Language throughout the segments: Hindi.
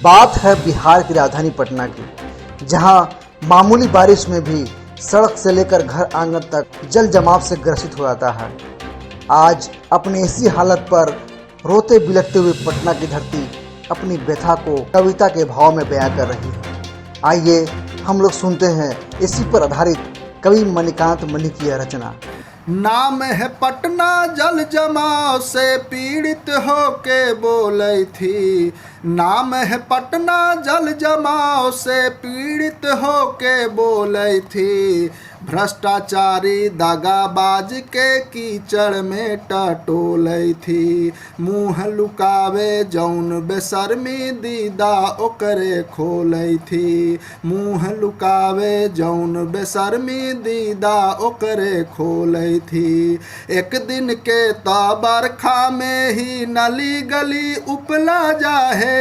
बात है बिहार की राजधानी पटना की, जहां मामूली बारिश में भी सड़क से लेकर घर आंगन तक जल जमाव से ग्रसित हो जाता है। आज अपनी इसी हालत पर रोते बिलखते हुए पटना की धरती अपनी व्यथा को कविता के भाव में बयां कर रही है। आइए हम लोग सुनते हैं इसी पर आधारित कवि मणिकांत मणि की यह रचना। नाम है पटना जल जमाव से पीड़ित होके बोली थी। नाम है पटना जल जमाव से पीड़ित होके बोली थी। भ्रष्टाचारी दगाबाज के कीचड़ में टटोली थी। मुँह लुकावे जौन बेशर्मी दीदा ओकरे खोली थी। मुँह लुकावे जौन बेशर्मी दीदा ओकरे खोली थी। एक दिन के बरखा में ही नली गली उपला जाहे।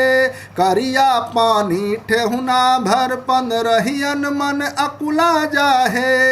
करिया पानी ठेहुना भर पंद्रहियन मन अकुला जाहे।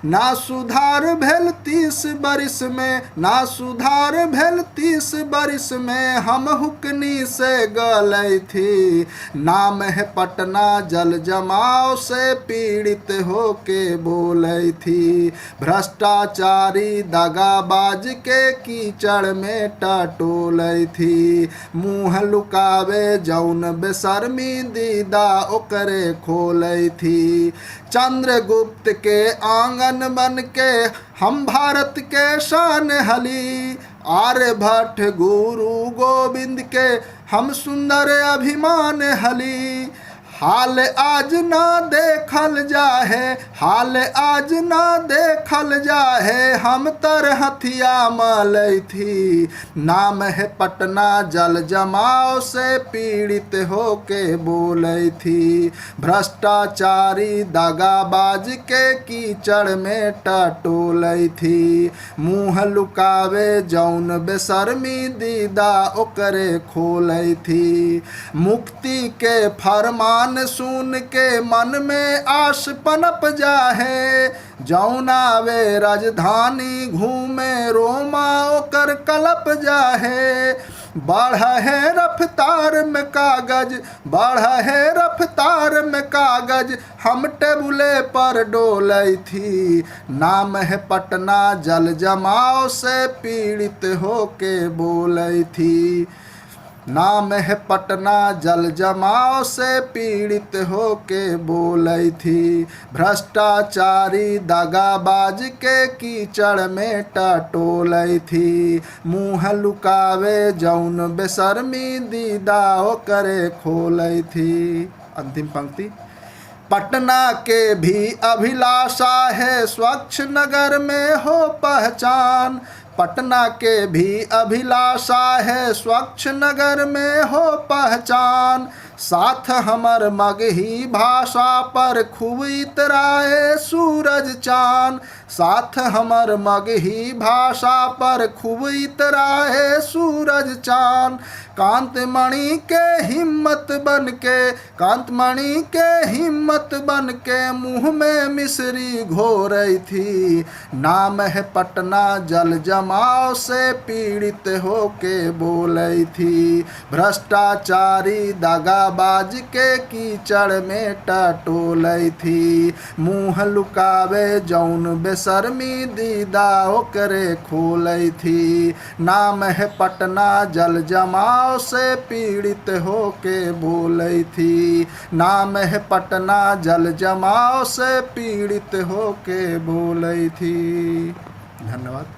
ना सुधार भेल 30 बरिस में, ना सुधार भेल 30 बरिस में हम हुकनी से गई थी। नाम है पटना जल जमाव से पीड़ित होके बोली थी। भ्रष्टाचारी दगाबाज के कीचड़ में टटोली थी। मुँह लुकावे जौन बेशर्मी दीदा ओकरे खोली थी। चंद्रगुप्त के आंगन बन के हम भारत के शान हली। आर्यभट्ट गुरु गोविंद के हम सुंदर अभिमान हली। हाल आज ना देखल जाहे, हाल आज ना देखल जाहे हम तर हथिया मलई थी। नाम है पटना जल जमाव से पीड़ित होके बोली थी। भ्रष्टाचारी दगाबाज के कीचड़ में टटोली थी। मुँह लुकावे जौन बेशर्मी दीदा ओकरे खोली थी। मुक्ति के फरमान सुन के मन में आस पनप जाहे। जौना वे राजधानी घूमे रोमा ओकर कलप जाहे। बढ़ा है रफ्तार में कागज, बढ़ा है रफ्तार में कागज हम टेबुले पर डोली थी। नाम है पटना जल जमाव से पीड़ित होके बोली थी। नाम है पटना जल जमाव से पीड़ित होके बोली थी। भ्रष्टाचारी दगाबाज के कीचड़ में टटोली थी। मुँह लुकावे जौन बेशर्मी दीदा ओकरे खोली थी। अंतिम पंक्ति। पटना के भी अभिलाषा है स्वच्छ नगर में हो पहचान। पटना के भी अभिलाषा है स्वच्छ नगर में हो पहचान। साथ हमर मगही भाषा पर खूब इतराए सूरज चाँद। साथ हमर मगही भाषा पर खूब इतराए सूरज चाँद। कांतमणि के हिम्मत बन के, कांतमणि के हिम्मत बन के मुँह में मिश्री घोरई थी। नाम है पटना जल जमाव से पीड़ित होके बोली थी। भ्रष्टाचारी दगाबाज के कीचड़ में टटोली थी। मुँह लुकावे जौन बेशर्मी दीदा ओकरे खोली थी। नाम है पटना जल जमाव से पीड़ित होके बोली थी। नाम है पटना जल जमाव से पीड़ित होके बोली थी। धन्यवाद।